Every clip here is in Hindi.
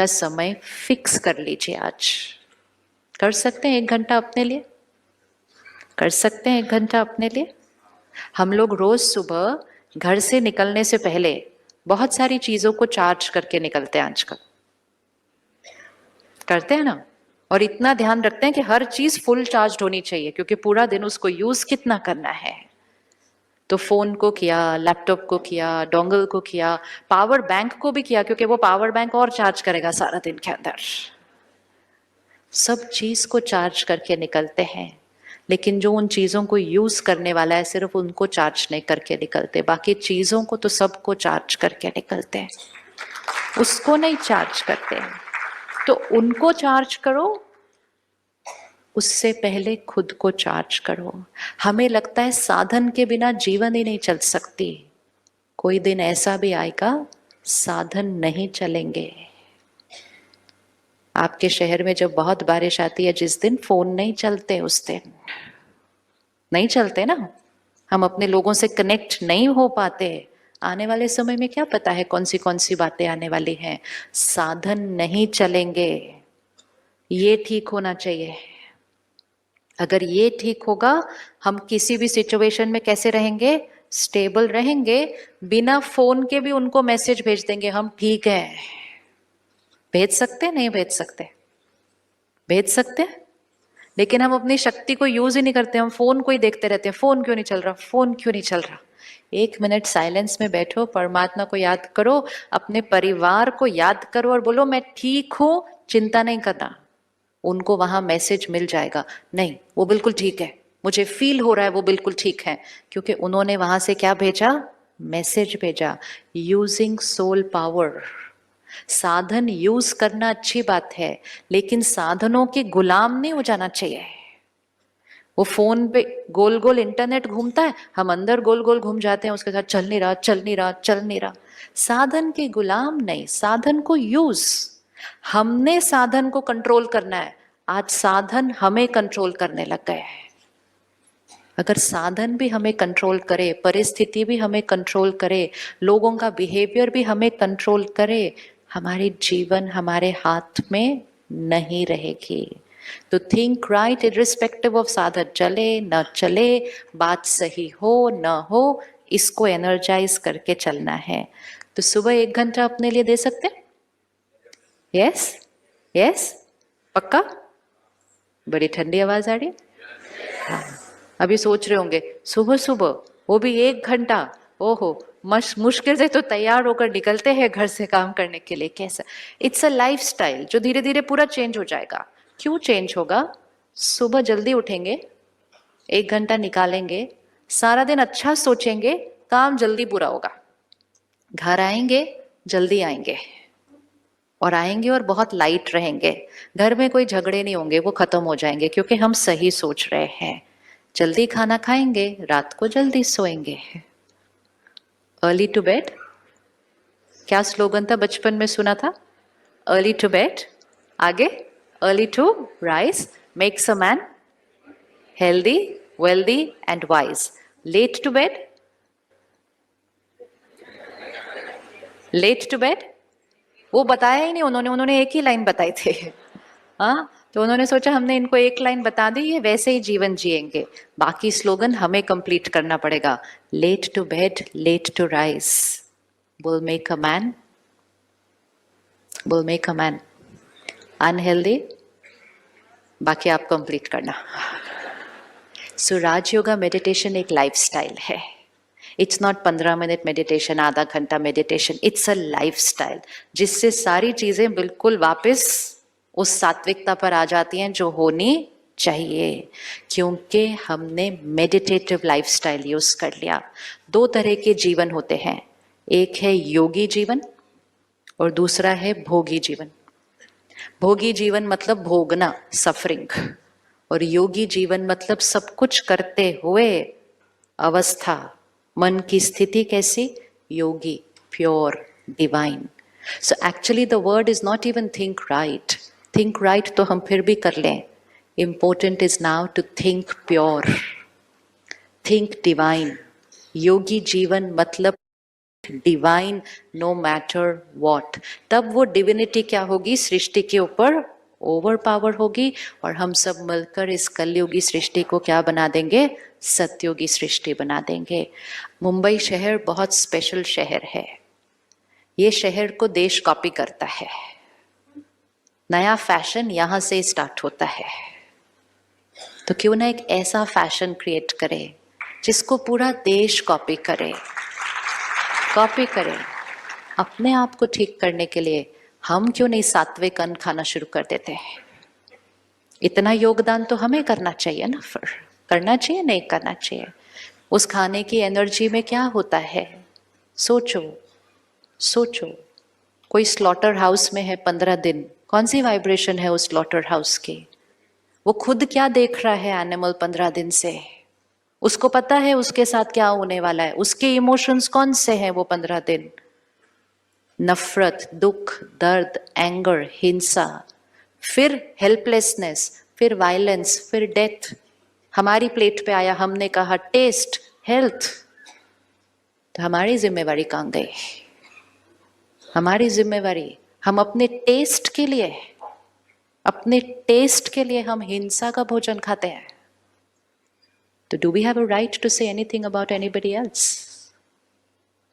का समय फिक्स कर लीजिए। आज कर सकते हैं 1 घंटा अपने लिए? कर सकते हैं 1 घंटा अपने लिए? हम लोग रोज सुबह घर से निकलने से पहले बहुत सारी चीजों को चार्ज करके निकलते हैं आजकल, करते हैं ना? और इतना ध्यान रखते हैं कि हर चीज फुल चार्ज होनी चाहिए, क्योंकि पूरा दिन उसको यूज कितना करना है। तो फोन को किया, लैपटॉप को किया, डोंगल को किया, पावर बैंक को भी किया, क्योंकि वो पावर बैंक और चार्ज करेगा सारा दिन के अंदर। सब चीज को चार्ज करके निकलते हैं, लेकिन जो उन चीजों को यूज करने वाला है सिर्फ उनको चार्ज नहीं करके निकलते, बाकी चीजों को तो सबको चार्ज करके निकलते हैं, उसको नहीं चार्ज करते हैं। तो उनको चार्ज करो, उससे पहले खुद को चार्ज करो। हमें लगता है साधन के बिना जीवन ही नहीं चल सकती, कोई दिन ऐसा भी आएगा साधन नहीं चलेंगे। आपके शहर में जब बहुत बारिश आती है, जिस दिन फोन नहीं चलते उस दिन नहीं चलते ना, हम अपने लोगों से कनेक्ट नहीं हो पाते। आने वाले समय में क्या पता है कौन सी बातें आने वाली हैं। साधन नहीं चलेंगे, ये ठीक होना चाहिए। अगर ये ठीक होगा, हम किसी भी सिचुएशन में कैसे रहेंगे? स्टेबल रहेंगे। बिना फोन के भी उनको मैसेज भेज देंगे हम ठीक है। भेज सकते? नहीं भेज सकते? भेज सकते, लेकिन हम अपनी शक्ति को यूज ही नहीं करते। हम फोन को ही देखते रहते हैं, फोन क्यों नहीं चल रहा, फोन क्यों नहीं चल रहा। 1 मिनट साइलेंस में बैठो, परमात्मा को याद करो, अपने परिवार को याद करो और बोलो मैं ठीक हूं, चिंता नहीं करना। उनको वहां मैसेज मिल जाएगा, नहीं वो बिल्कुल ठीक है, मुझे फील हो रहा है वो बिल्कुल ठीक है, क्योंकि उन्होंने वहां से क्या भेजा? मैसेज भेजा। Using soul power. साधन यूज करना अच्छी बात है, लेकिन साधनों के गुलाम नहीं हो जाना चाहिए। वो फोन पे गोल गोल इंटरनेट घूमता है, हम अंदर गोल गोल घूम जाते हैं, उसके साथ चल नहीं रहा, चल नहीं रहा, चल नहीं रहा। साधन के गुलाम नहीं, साधन को यूज। हमने साधन को कंट्रोल करना है, आज साधन हमें कंट्रोल करने लग गए हैं। अगर साधन भी हमें कंट्रोल करे, परिस्थिति भी हमें कंट्रोल करे, लोगों का बिहेवियर भी हमें कंट्रोल करे, हमारी जीवन हमारे हाथ में नहीं रहेगी। तो थिंक राइट इररिस्पेक्टिव ऑफ साधन चले न चले, बात सही हो न हो, इसको एनर्जाइज करके चलना है। तो सुबह 1 घंटा अपने लिए दे सकते हैं? यस यस, पक्का? बड़ी ठंडी आवाज आ रही है। हाँ। अभी सोच रहे होंगे सुबह सुबह वो भी 1 घंटा, ओहो मुश्किल से तो तैयार होकर निकलते हैं घर से काम करने के लिए, कैसा? इट्स अ लाइफस्टाइल जो धीरे धीरे पूरा चेंज हो जाएगा। क्यों चेंज होगा? सुबह जल्दी उठेंगे, 1 घंटा निकालेंगे, सारा दिन अच्छा सोचेंगे, काम जल्दी पूरा होगा। घर आएंगे जल्दी आएंगे, और आएंगे और बहुत लाइट रहेंगे। घर में कोई झगड़े नहीं होंगे, वो खत्म हो जाएंगे, क्योंकि हम सही सोच रहे हैं। जल्दी खाना खाएंगे, रात को जल्दी सोएंगे। अर्ली टू बेड, क्या स्लोगन था बचपन में सुना था? अर्ली टू बेड, आगे early to rise makes a man healthy wealthy and wise. Late to bed, late to bed वो बताया ही नहीं उन्होंने एक ही लाइन बताई थे। हाँ, तो उन्होंने सोचा हमने इनको एक लाइन बता दी, ये वैसे ही जीवन जिएंगे, बाकी स्लोगन हमें कंप्लीट करना पड़ेगा। Late to bed late to rise will make a man, will make a man unhealthy, बाकी आप कंप्लीट करना। सो राजयोगा मेडिटेशन एक लाइफस्टाइल है। इट्स नॉट 15 मिनट मेडिटेशन, आधा घंटा मेडिटेशन, इट्स अ लाइफस्टाइल, जिससे सारी चीजें बिल्कुल वापस उस सात्विकता पर आ जाती हैं जो होनी चाहिए, क्योंकि हमने मेडिटेटिव लाइफस्टाइल यूज कर लिया। 2 तरह के जीवन होते हैं, एक है योगी जीवन और दूसरा है भोगी जीवन। भोगी जीवन मतलब भोगना, सफरिंग, और योगी जीवन मतलब सब कुछ करते हुए अवस्था, मन की स्थिति कैसी? योगी, pure, divine. So actually the word is not even think right. Think right तो हम फिर भी कर लें, important is now to think pure, think divine. योगी जीवन मतलब डिवाइन नो मैटर वॉट, तब वो डिविनिटी क्या होगी, सृष्टि के ऊपर ओवर पावर होगी और हम सब मिलकर इस कलयुगी सृष्टि को क्या बना देंगे, सत्युगी सृष्टि बना देंगे। मुंबई शहर बहुत स्पेशल शहर है। ये शहर को देश कॉपी करता है। नया फैशन यहां से स्टार्ट होता है। तो क्यों ना एक ऐसा फैशन क्रिएट करें जिसको पूरा देश कॉपी करे। अपने आप को ठीक करने के लिए हम क्यों नहीं सात्विक अन्न खाना शुरू कर देते हैं? इतना योगदान तो हमें करना चाहिए ना। फिर करना चाहिए, नहीं करना चाहिए? उस खाने की एनर्जी में क्या होता है, सोचो। कोई स्लॉटर हाउस में है 15 दिन, कौन सी वाइब्रेशन है उस स्लॉटर हाउस की? वो खुद क्या देख रहा है एनिमल 15 दिन से? उसको पता है उसके साथ क्या होने वाला है। उसके इमोशंस कौन से हैं वो 15 दिन? नफरत, दुख, दर्द, एंगर, हिंसा, फिर हेल्पलेसनेस, फिर वायलेंस, फिर डेथ। हमारी प्लेट पे आया, हमने कहा टेस्ट, हेल्थ। तो हमारी जिम्मेवारी कहाँ गई? हमारी जिम्मेवारी, हम अपने टेस्ट के लिए हम हिंसा का भोजन खाते हैं। तो do we have a right to say anything about anybody else?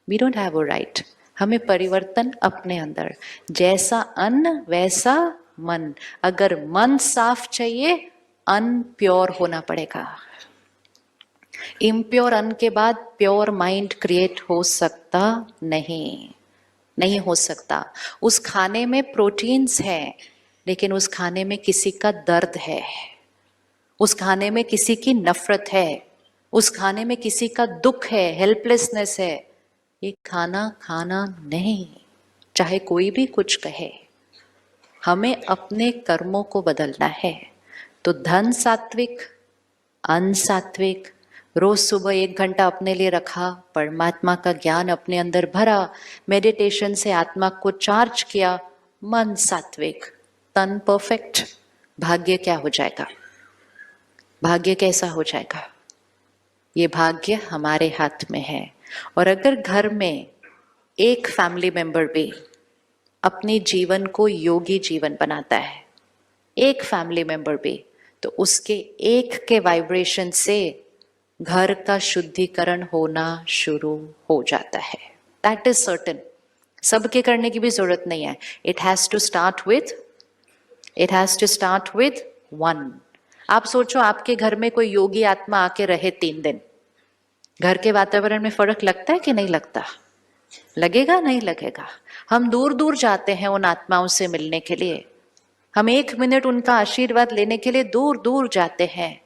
We don't have a right. हमें परिवर्तन अपने अंदर, जैसा अन्न वैसा मन। अगर मन साफ चाहिए, अन्न प्योर होना पड़ेगा। इम्प्योर अन्न के बाद प्योर माइंड क्रिएट हो सकता नहीं हो सकता। उस खाने में प्रोटीन्स हैं, लेकिन उस खाने में किसी का दर्द है, उस खाने में किसी की नफरत है, उस खाने में किसी का दुख है, हेल्पलेसनेस है। ये खाना नहीं, चाहे कोई भी कुछ कहे। हमें अपने कर्मों को बदलना है। तो धन सात्विक, अन्न सात्विक, रोज सुबह 1 घंटा अपने लिए रखा, परमात्मा का ज्ञान अपने अंदर भरा, मेडिटेशन से आत्मा को चार्ज किया, मन सात्विक, तन परफेक्ट। भाग्य क्या हो जाएगा? भाग्य कैसा हो जाएगा? ये भाग्य हमारे हाथ में है। और अगर घर में एक फैमिली मेंबर भी अपने जीवन को योगी जीवन बनाता है, एक फैमिली मेंबर भी, तो उसके एक के वाइब्रेशन से घर का शुद्धिकरण होना शुरू हो जाता है। That is certain. सबके करने की भी जरूरत नहीं है। It has to start with one. आप सोचो, आपके घर में कोई योगी आत्मा आके रहे 3 दिन, घर के वातावरण में फर्क लगता है कि नहीं लगता? लगेगा, नहीं लगेगा? हम दूर दूर जाते हैं उन आत्माओं से मिलने के लिए। हम 1 मिनट उनका आशीर्वाद लेने के लिए दूर दूर जाते हैं।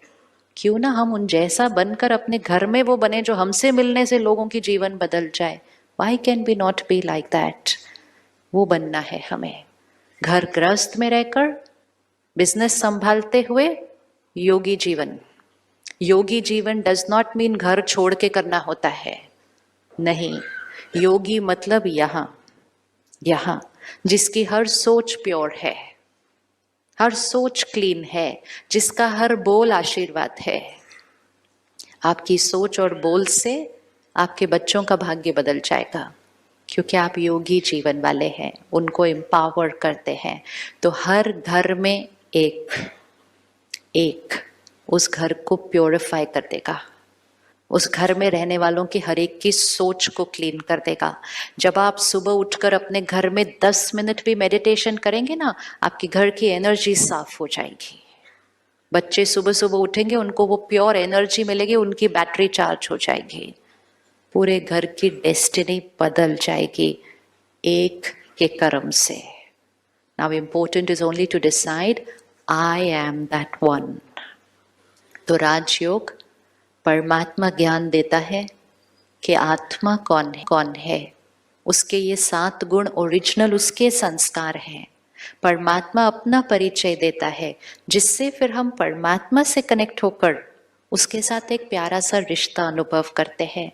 क्यों ना हम उन जैसा बनकर अपने घर में वो बने जो हमसे मिलने से लोगों की जीवन बदल जाए। Why can we not be like that? वो बनना है हमें। घर गृहस्थ में रहकर, बिजनेस संभालते हुए योगी जीवन। योगी जीवन डज नॉट मीन घर छोड़ के करना होता है, नहीं। योगी मतलब यहाँ जिसकी हर सोच प्योर है, हर सोच क्लीन है, जिसका हर बोल आशीर्वाद है। आपकी सोच और बोल से आपके बच्चों का भाग्य बदल जाएगा, क्योंकि आप योगी जीवन वाले हैं, उनको एम्पावर करते हैं। तो हर घर में एक उस घर को प्योरीफाई कर देगा, उस घर में रहने वालों की हर एक की सोच को क्लीन कर देगा। जब आप सुबह उठकर अपने घर में 10 मिनट भी मेडिटेशन करेंगे ना, आपकी घर की एनर्जी साफ हो जाएगी। बच्चे सुबह सुबह उठेंगे, उनको वो प्योर एनर्जी मिलेगी, उनकी बैटरी चार्ज हो जाएगी, पूरे घर की डेस्टिनी बदल जाएगी एक के कर्म से। Now important is only to decide I am that one. तो राजयोग परमात्मा ज्ञान देता है कि आत्मा कौन है। उसके ये 7 गुण ओरिजिनल उसके संस्कार हैं। परमात्मा अपना परिचय देता है, जिससे फिर हम परमात्मा से कनेक्ट होकर उसके साथ एक प्यारा सा रिश्ता अनुभव करते हैं।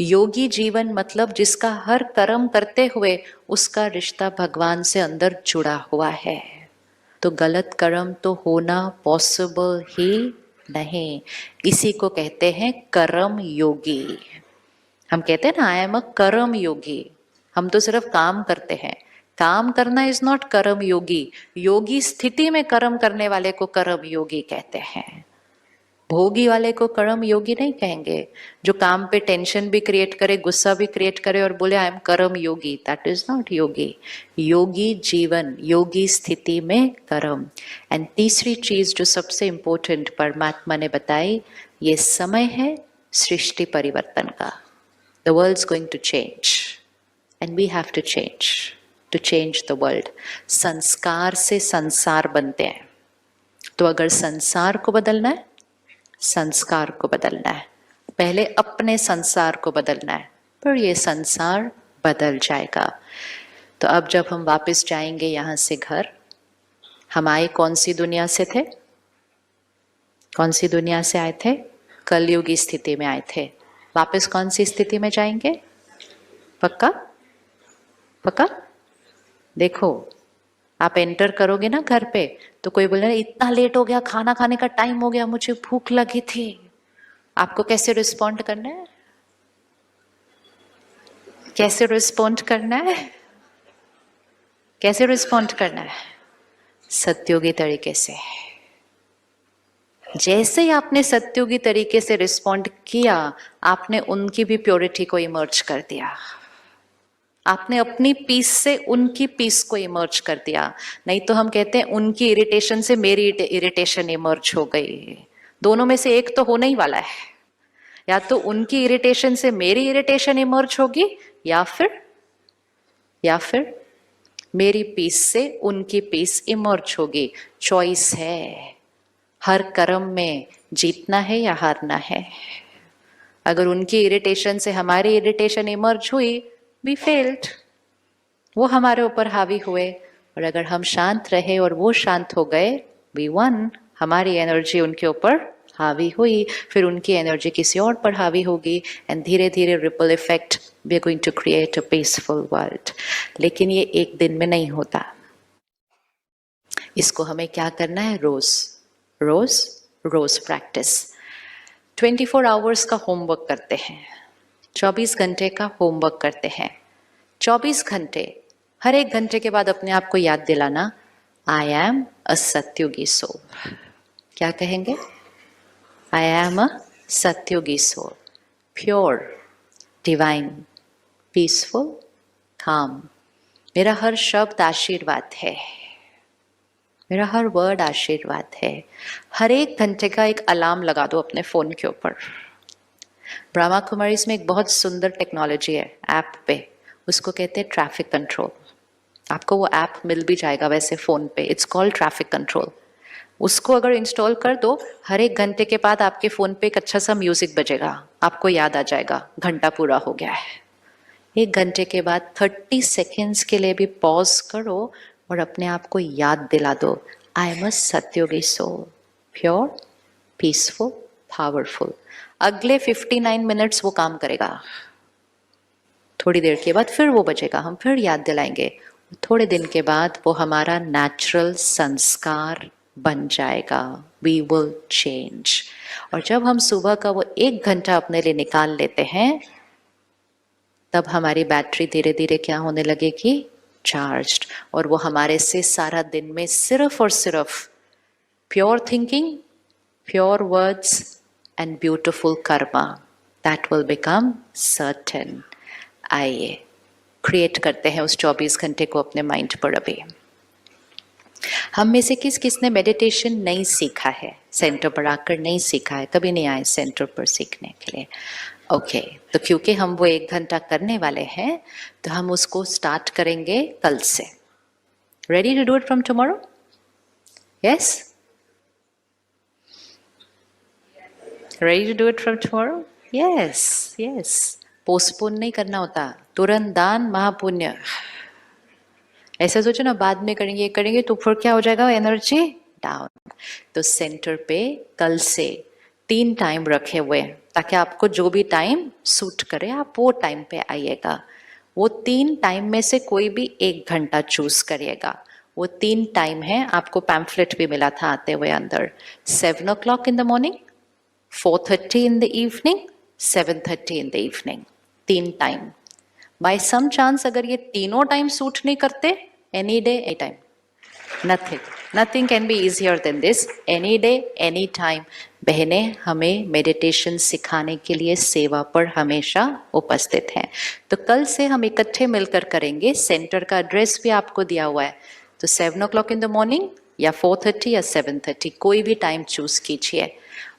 योगी जीवन मतलब जिसका हर कर्म करते हुए उसका रिश्ता भगवान से अंदर जुड़ा हुआ है। तो गलत कर्म तो होना पॉसिबल ही नहीं। इसी को कहते हैं कर्म योगी। हम कहते हैं ना आई एम अ कर्म योगी, हम तो सिर्फ काम करते हैं। काम करना इज नॉट कर्म योगी। योगी स्थिति में कर्म करने वाले को कर्म योगी कहते हैं। भोगी वाले को कर्म योगी नहीं कहेंगे। जो काम पे टेंशन भी क्रिएट करे, गुस्सा भी क्रिएट करे और बोले आई एम कर्म योगी, दैट इज नॉट योगी। योगी जीवन, योगी स्थिति में कर्म। एंड तीसरी चीज जो सबसे इंपॉर्टेंट परमात्मा ने बताई, ये समय है सृष्टि परिवर्तन का। The world is going to change and we have to change the world. संस्कार से संसार बनते हैं। तो अगर संसार को बदलना है, संस्कार को बदलना है। पहले अपने संसार को बदलना है, पर ये संसार बदल जाएगा। तो अब जब हम वापस जाएंगे यहाँ से घर, हम आए कौन सी दुनिया से थे? कौन सी दुनिया से आए थे? कलयुगी स्थिति में आए थे। वापस कौन सी स्थिति में जाएंगे? पक्का? पक्का? देखो, आप एंटर करोगे ना घर पे, तो कोई बोले इतना लेट हो गया, खाना खाने का टाइम हो गया, मुझे भूख लगी थी। आपको कैसे रिस्पॉन्ड करना है? कैसे रिस्पॉन्ड करना है? कैसे रिस्पॉन्ड करना है? सत्योगी तरीके से। जैसे ही आपने सत्योगी तरीके से रिस्पॉन्ड किया, आपने उनकी भी प्योरिटी को इमर्ज कर दिया। आपने अपनी पीस से उनकी पीस को इमर्ज कर दिया। नहीं तो हम कहते हैं उनकी इरिटेशन से मेरी इरिटेशन इमर्ज हो गई। दोनों में से एक तो होने ही वाला है। या तो उनकी इरिटेशन से मेरी इरिटेशन इमर्ज होगी, या फिर मेरी पीस से उनकी पीस इमर्ज होगी। चॉइस है। हर कर्म में जीतना है या हारना है। अगर उनकी इरिटेशन से हमारी इरिटेशन इमर्ज हुई, वी फेल्ड, वो हमारे ऊपर हावी हुए। और अगर हम शांत रहे और वो शांत हो गए, वी वन, हमारी एनर्जी उनके ऊपर हावी हुई, फिर उनकी एनर्जी किसी और पर हावी होगी, एंड धीरे धीरे ripple effect, we are going to create a peaceful world. लेकिन ये एक दिन में नहीं होता। इसको हमें क्या करना है? रोज रोज रोज प्रैक्टिस। 24 आवर्स का होमवर्क करते हैं, 24 घंटे का होमवर्क करते हैं। 24 घंटे, हर एक घंटे के बाद अपने आप को याद दिलाना, आई एम अ सत्युगी सोल। क्या कहेंगे? आई एम अ सत्युगी soul, pure, divine, peaceful, calm. मेरा हर शब्द आशीर्वाद है, मेरा हर वर्ड आशीर्वाद है। हर एक घंटे का एक अलार्म लगा दो अपने फोन के ऊपर। ब्रह्मा कुमारीज में एक बहुत सुंदर टेक्नोलॉजी है ऐप पे, उसको कहते हैं ट्रैफिक कंट्रोल। आपको वो ऐप मिल भी जाएगा वैसे फ़ोन पे, इट्स कॉल्ड ट्रैफिक कंट्रोल। उसको अगर इंस्टॉल कर दो, हर एक घंटे के बाद आपके फ़ोन पे एक अच्छा सा म्यूज़िक बजेगा, आपको याद आ जाएगा घंटा पूरा हो गया है। एक घंटे के बाद 30 सेकेंड्स के लिए भी पॉज करो और अपने आप को याद दिला दो, आई एम अ सत्योगी सोल, प्योर, पीसफुल, पावरफुल। अगले 59 मिनट्स वो काम करेगा। थोड़ी देर के बाद फिर वो बजेगा, हम फिर याद दिलाएंगे। थोड़े दिन के बाद वो हमारा नेचुरल संस्कार बन जाएगा। We will change. और जब हम सुबह का वो 1 घंटा अपने लिए निकाल लेते हैं, तब हमारी बैटरी धीरे धीरे क्या होने लगेगी? चार्ज्ड। और वो हमारे से सारा दिन में सिर्फ और सिर्फ pure thinking, pure words and beautiful Karma, that will become certain. आइए क्रिएट करते हैं उस 24 घंटे को अपने माइंड पर। अभी हम में से किस किस ने मेडिटेशन नहीं सीखा है? सेंटर पर आकर नहीं सीखा है, कभी नहीं आए सेंटर पर सीखने के लिए? ओके, तो क्योंकि हम वो 1 घंटा करने वाले हैं, तो हम उसको स्टार्ट करेंगे कल से। Ready to do it from tomorrow? Yes, ready to do it from tomorrow? Yes yes. Postpone नहीं करना होता, तुरंत दान महापुण्य। ऐसा सोचो ना, बाद में करेंगे तो फिर क्या हो जाएगा? Energy down. तो सेंटर पे कल से 3 टाइम रखे हुए हैं, ताकि आपको जो भी टाइम सूट करे आप वो टाइम पे आइएगा। वो 3 टाइम में से कोई भी 1 घंटा चूज करिएगा। वो 3 टाइम है, आपको पैम्फलेट भी मिला था आते हुए अंदर। 7 o'clock in the morning, 4:30 in the evening, 7:30 in the evening। 3 time. By some chance अगर ये तीनों टाइम सूट नहीं करते, any day any time, nothing can be easier than this, any day any time. बहनें हमें मेडिटेशन सिखाने के लिए सेवा पर हमेशा उपस्थित हैं। तो कल से हम इकट्ठे मिलकर करेंगे। सेंटर का एड्रेस भी आपको दिया हुआ है, तो 7 o'clock इन द मॉर्निंग या 4:30 या 7:30, कोई भी टाइम चूज कीजिए।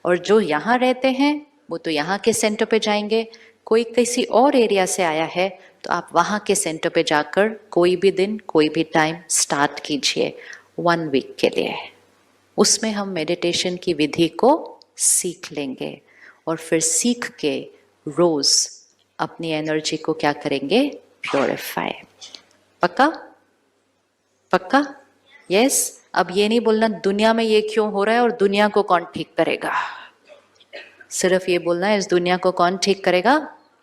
और जो यहाँ रहते हैं वो तो यहाँ के सेंटर पे जाएंगे, कोई किसी और एरिया से आया है तो आप वहाँ के सेंटर पे जाकर कोई भी दिन कोई भी टाइम स्टार्ट कीजिए 1 वीक के लिए। उसमें हम मेडिटेशन की विधि को सीख लेंगे और फिर सीख के रोज अपनी एनर्जी को क्या करेंगे, प्योरीफाई। पक्का? पक्का? यस। अब ये नहीं बोलना दुनिया में ये क्यों हो रहा है और दुनिया को कौन ठीक करेगा, सिर्फ ये बोलना है इस दुनिया को कौन ठीक करेगा,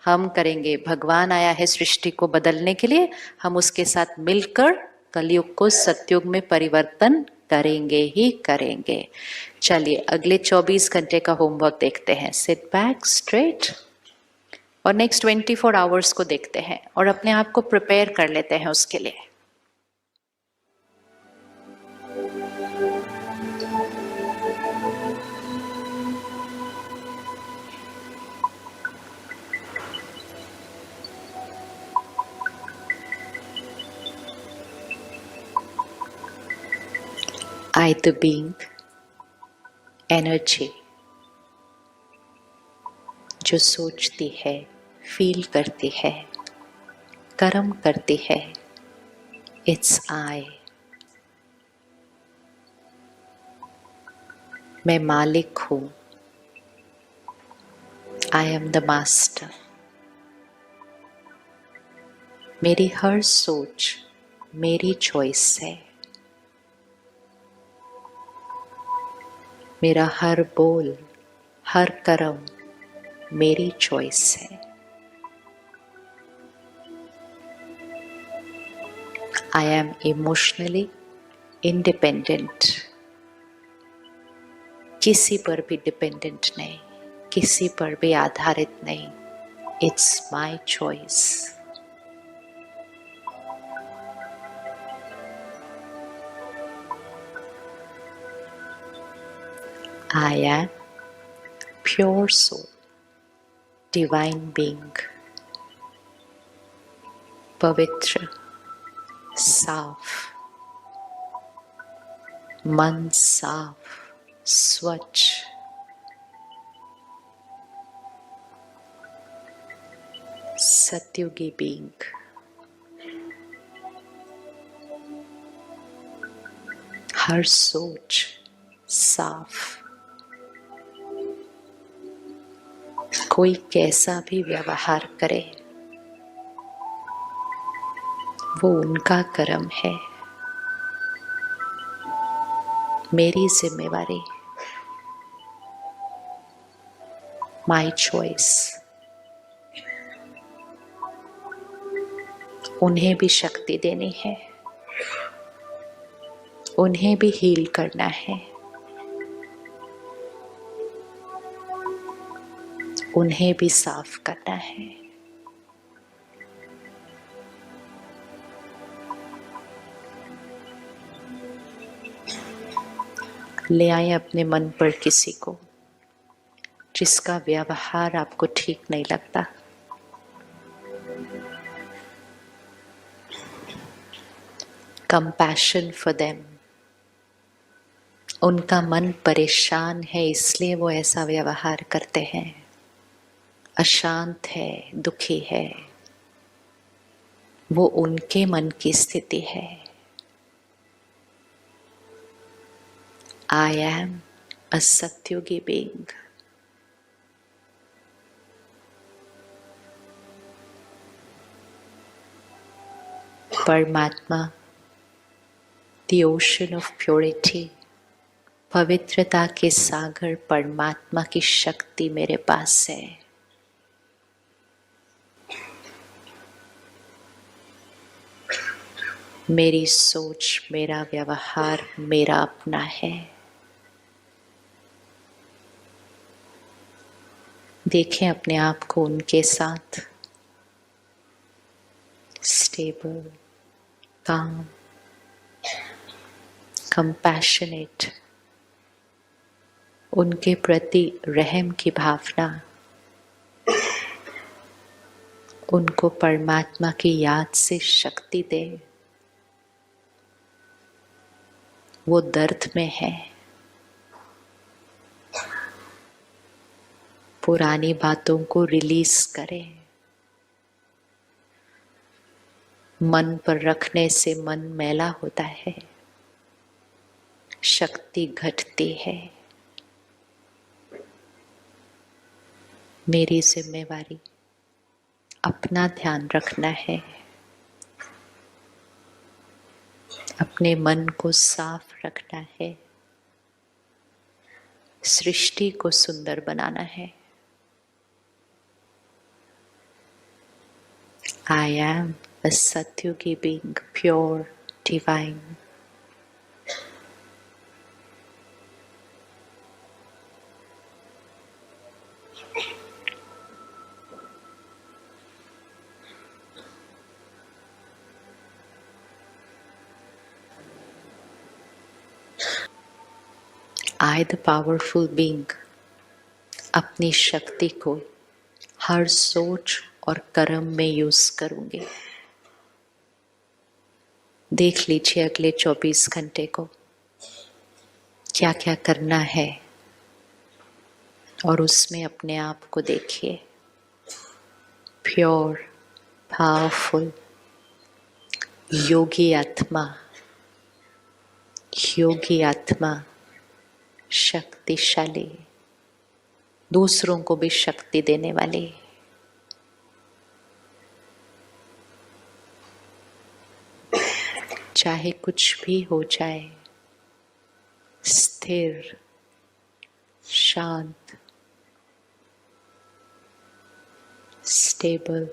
हम करेंगे। भगवान आया है सृष्टि को बदलने के लिए, हम उसके साथ मिलकर कलयुग को सतयुग में परिवर्तन करेंगे ही करेंगे। चलिए अगले 24 घंटे का होमवर्क देखते हैं। सिट बैक स्ट्रेट और नेक्स्ट 24 आवर्स को देखते हैं और अपने आप को प्रिपेयर कर लेते हैं उसके लिए। I the being, एनर्जी जो सोचती है, फील करती है, कर्म करती है, इट्स आई। मैं मालिक हूँ, आई एम द मास्टर। मेरी हर सोच मेरी चॉइस है, मेरा हर बोल हर कर्म मेरी चॉइस है। आई एम इमोशनली इंडिपेंडेंट, किसी पर भी डिपेंडेंट नहीं, किसी पर भी आधारित नहीं। It's my choice. I am pure soul, divine being, पवित्र, साफ, मन साफ, स्वच्छ, सत्युगी being, हर सोच साफ। कोई कैसा भी व्यवहार करे वो उनका कर्म है, मेरी जिम्मेवारी, माई चॉइस। उन्हें भी शक्ति देनी है, उन्हें भी हील करना है, उन्हें भी साफ करना है। ले आए अपने मन पर किसी को जिसका व्यवहार आपको ठीक नहीं लगता। कंपैशन फॉर देम, उनका मन परेशान है इसलिए वो ऐसा व्यवहार करते हैं, अशांत है, दुखी है, वो उनके मन की स्थिति है। I am a सत्युगी being, परमात्मा, the ocean of purity, पवित्रता के सागर परमात्मा की शक्ति मेरे पास है। मेरी सोच, मेरा व्यवहार मेरा अपना है। देखें अपने आप को उनके साथ, stable, calm, compassionate, उनके प्रति रहम की भावना, उनको परमात्मा की याद से शक्ति दे। वो दर्द में है, पुरानी बातों को रिलीज करें। मन पर रखने से मन मैला होता है, शक्ति घटती है। मेरी जिम्मेवारी अपना ध्यान रखना है, अपने मन को साफ रखना है, सृष्टि को सुंदर बनाना है। I am a Satyugi being, pure, divine. I, the powerful being, अपनी शक्ति को हर सोच और कर्म में यूज करूंगी। देख लीजिए अगले 24 घंटे को क्या क्या करना है और उसमें अपने आप को देखिए। प्योर, पावरफुल, योगी आत्मा, शक्तिशाली, दूसरों को भी शक्ति देने वाली। चाहे कुछ भी हो जाए, स्थिर, शांत, स्टेबल,